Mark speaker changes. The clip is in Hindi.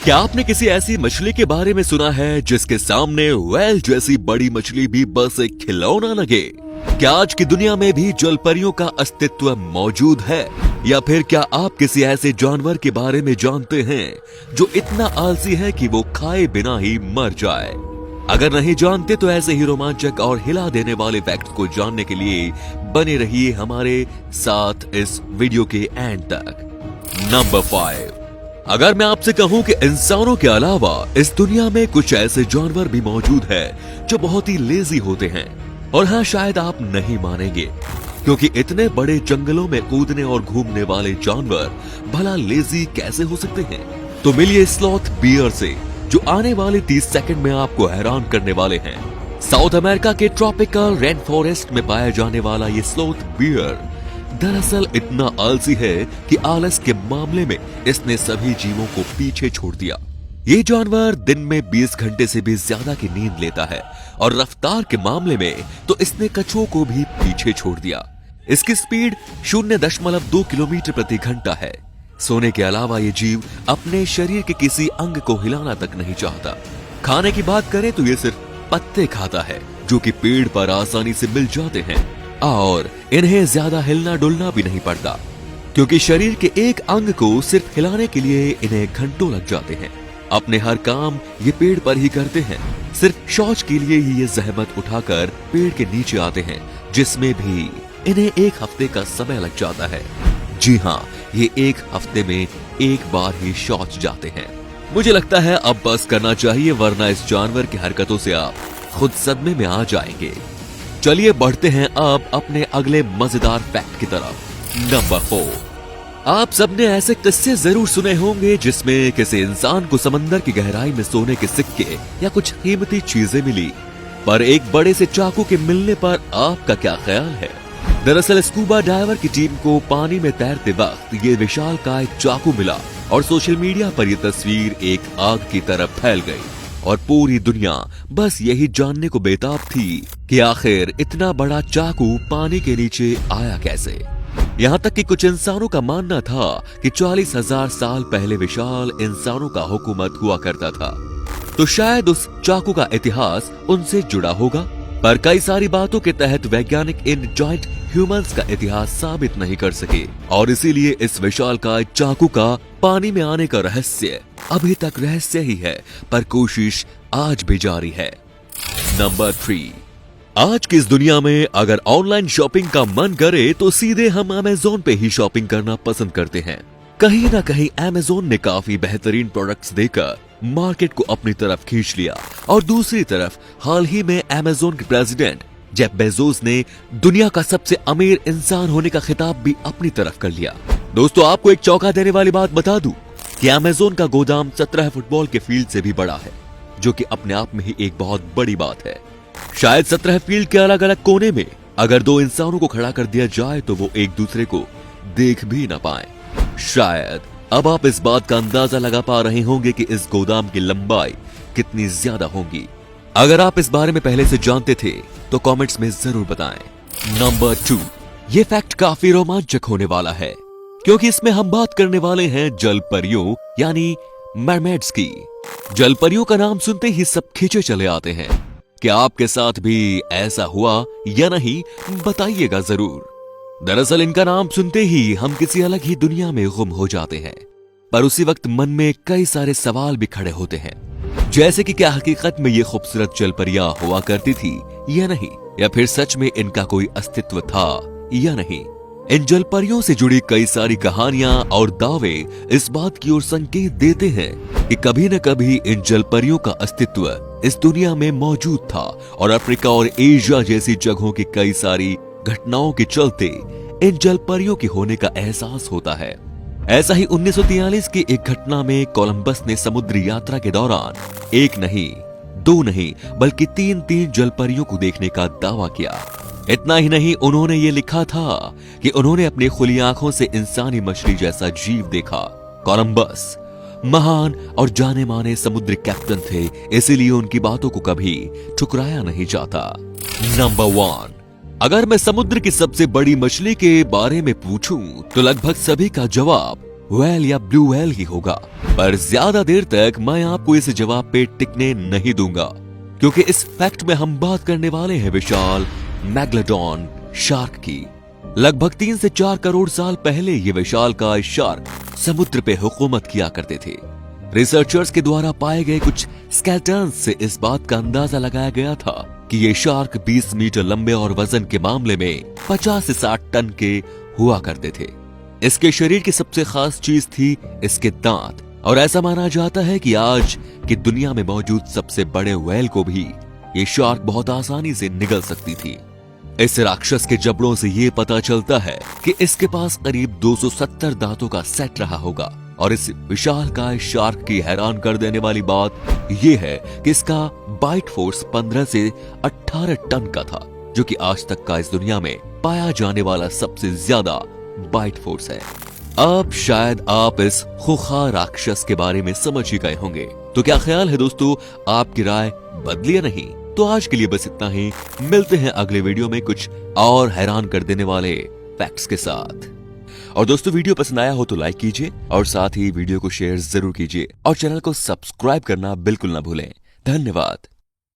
Speaker 1: क्या आपने किसी ऐसी मछली के बारे में सुना है जिसके सामने व्हेल जैसी बड़ी मछली भी बस एक खिलौना लगे? क्या आज की दुनिया में भी जलपरियों का अस्तित्व मौजूद है? या फिर क्या आप किसी ऐसे जानवर के बारे में जानते हैं जो इतना आलसी है कि वो खाए बिना ही मर जाए? अगर नहीं जानते तो ऐसे ही रोमांचक और हिला देने वाले फैक्ट को जानने के लिए बने रहिए हमारे साथ इस वीडियो के एंड तक। नंबर 5, अगर मैं आपसे कहूं कि इंसानों के अलावा इस दुनिया में कुछ ऐसे जानवर भी मौजूद हैं जो बहुत ही लेजी होते हैं, और हाँ, शायद आप नहीं मानेंगे क्योंकि इतने बड़े जंगलों में कूदने और घूमने वाले जानवर भला लेजी कैसे हो सकते हैं? तो मिलिए स्लॉथ बियर से, जो आने वाले 30 सेकंड में आपको हैरान करने वाले हैं। साउथ अमेरिका के ट्रॉपिकल रेन फॉरेस्ट में पाया जाने वाला ये स्लॉथ बियर दरअसल इतना आलसी है कि आलस के मामले में इसने सभी जीवों को पीछे छोड़ दिया। ये जानवर दिन में 20 घंटे से भी ज्यादा की नींद लेता है और रफ्तार के मामले में तो इसने कछुओं को भी पीछे छोड़ दिया। इसकी स्पीड 0.2 किलोमीटर प्रति घंटा है। सोने के अलावा ये जीव अपने शरीर के किसी अंग को हिलाना तक नहीं चाहता। खाने की बात करें तो ये सिर्फ पत्ते खाता है जो कि पेड़ पर आसानी से मिल जाते हैं, और इन्हें ज्यादा हिलना डुलना भी नहीं पड़ता क्योंकि शरीर के एक अंग को सिर्फ हिलाने के लिए इन्हें घंटों लग जाते हैं। अपने हर काम ये पेड़ पर ही करते हैं। सिर्फ शौच के लिए ही ये जहमत उठाकर पेड़ के नीचे आते हैं, जिसमें भी इन्हें 1 हफ्ते का समय लग जाता है। जी हाँ, ये 1 हफ्ते में एक बार ही शौच जाते हैं। मुझे लगता है अब बस करना चाहिए, वरना इस जानवर की हरकतों से आप खुद सदमे में आ जाएंगे। चलिए बढ़ते हैं अब अपने अगले मजेदार फैक्ट की तरफ। नंबर 4, आप सबने ऐसे किस्से जरूर सुने होंगे जिसमें किसी इंसान को समंदर की गहराई में सोने के सिक्के या कुछ कीमती चीजें मिली, पर एक बड़े से चाकू के मिलने पर आपका क्या ख्याल है? दरअसल स्कूबा डाइवर की टीम को पानी में तैरते वक्त ये विशालकाय चाकू मिला और सोशल मीडिया पर यह तस्वीर एक आग की तरह फैल गई और पूरी दुनिया बस यही जानने को बेताब थी कि आखिर इतना बड़ा चाकू पानी के नीचे आया कैसे। यहाँ तक कि कुछ इंसानों का मानना था कि 40,000 साल पहले विशाल इंसानों का हुकूमत हुआ करता था, तो शायद उस चाकू का इतिहास उनसे जुड़ा होगा। पर कई सारी बातों के तहत वैज्ञानिक इन जॉइंट ह्यूमंस का इतिहास साबित नहीं कर सके, और इसीलिए इस विशालकाय चाकू का पानी में आने का रहस्य अभी तक रहस्य ही है, पर कोशिश आज भी जारी है। नंबर 3, आज की इस दुनिया में अगर ऑनलाइन शॉपिंग का मन करे तो सीधे हम अमेज़न पे ही शॉपिंग करना पसंद करते हैं। कहीं ना कहीं अमेज़न ने काफी बेहतरीन प्रोडक्ट्स देकर मार्केट को अपनी तरफ खींच लिया, और दूसरी तरफ हाल ही में अमेज़न के प्रेसिडेंट जेफ बेजोस ने दुनिया का सबसे अमीर इंसान होने का खिताब भी अपनी तरफ कर लिया। दोस्तों, आपको एक चौंका देने वाली बात बता दूं कि अमेज़न का गोदाम 17 फुटबॉल के फील्ड से भी बड़ा है, जो कि अपने आप में ही एक बहुत बड़ी बात है। शायद 17 फील्ड के अलग अलग कोने में अगर 2 इंसानों को खड़ा कर दिया जाए तो वो एक दूसरे को देख भी ना पाए। शायद अब आप इस बात का अंदाजा लगा पा रहे होंगे कि इस गोदाम की लंबाई कितनी ज्यादा होगी। अगर आप इस बारे में पहले से जानते थे तो कमेंट्स में जरूर बताएं। नंबर 2, ये फैक्ट काफी रोमांचक होने वाला है क्योंकि इसमें हम बात करने वाले हैं जल परियों यानी मरमेड्स की। जल परियों का नाम सुनते ही सब खींचे चले आते हैं। क्या आपके साथ भी ऐसा हुआ या नहीं, बताइएगा जरूर। दरअसल इनका नाम सुनते ही हम किसी अलग ही दुनिया में गुम हो जाते हैं, पर उसी वक्त मन में कई सारे सवाल भी खड़े होते हैं, जैसे कि क्या हकीकत में ये खूबसूरत जलपरियां हुआ करती थी या नहीं, या फिर सच में इनका कोई अस्तित्व था या नहीं। इन जलपरियों से जुड़ी कई सारी कहानियां और दावे इस बात की ओर संकेत देते हैं कि कभी न कभी इन जलपरियों का अस्तित्व इस दुनिया में मौजूद था, और अफ्रीका और एशिया जैसी जगहों की कई सारी घटनाओं के चलते इन जलपरियों के होने का एहसास होता है। ऐसा ही 1943 की एक घटना में कोलंबस ने समुद्री यात्रा के दौरान 1 नहीं 2 नहीं बल्कि 3 जलपरियों को देखने का दावा किया। इतना ही नहीं, उन्होंने ये लिखा था कि उन्होंने अपनी खुली आंखों से इंसानी मछली जैसा जीव देखा। कोलंबस महान और जाने माने समुद्री कैप्टन थे, इसीलिए उनकी बातों को कभी ठुकराया नहीं जाता। नंबर 1, अगर मैं समुद्र की सबसे बड़ी मछली के बारे में पूछूं तो लगभग सभी का जवाब व्हेल या ब्लू व्हेल ही होगा। पर ज्यादा देर तक मैं आपको इस जवाब पे टिकने नहीं दूंगा, क्योंकि इस फैक्ट में हम बात करने वाले हैं विशाल मैग्लोडॉन शार्क की। लगभग 3 से 4 करोड़ साल पहले ये विशालकाय शार्क समुद्र पे हुकूमत किया करते थे। रिसर्चर्स के द्वारा पाए गए कुछ स्केलेटन्स से इस बात का अंदाजा लगाया गया था कि ये शार्क 20 मीटर लंबे और वजन के मामले में 50 से 60 टन के हुआ करते थे। इसके शरीर की सबसे खास चीज थी इसके दांत, और ऐसा माना जाता है कि आज की दुनिया में मौजूद सबसे बड़े व्हेल को भी ये शार्क बहुत आसानी से निगल सकती थी। इस राक्षस के जबड़ों से ये पता चलता है कि इसके पास करीब 270 दांतों का सेट रहा होगा। और इस विशालकाय शार्क की हैरान कर देने वाली बात यह है कि इसका बाइट फोर्स 15 से 18 टन का था, जो कि आज तक का इस दुनिया में पाया जाने वाला सबसे ज्यादा बाइट फोर्स है। अब शायद आप इस खूंखार राक्षस के बारे में समझ ही गए होंगे, तो क्या ख्याल है दोस्तों, आपकी राय बदली या नहीं? तो आज के लिए बस इतना ही। मिलते हैं अगले वीडियो में कुछ और हैरान कर देने वाले फैक्ट्स के साथ। और दोस्तों, वीडियो पसंद आया हो तो लाइक कीजिए और साथ ही वीडियो को शेयर जरूर कीजिए और चैनल को सब्सक्राइब करना बिल्कुल ना भूलें। धन्यवाद।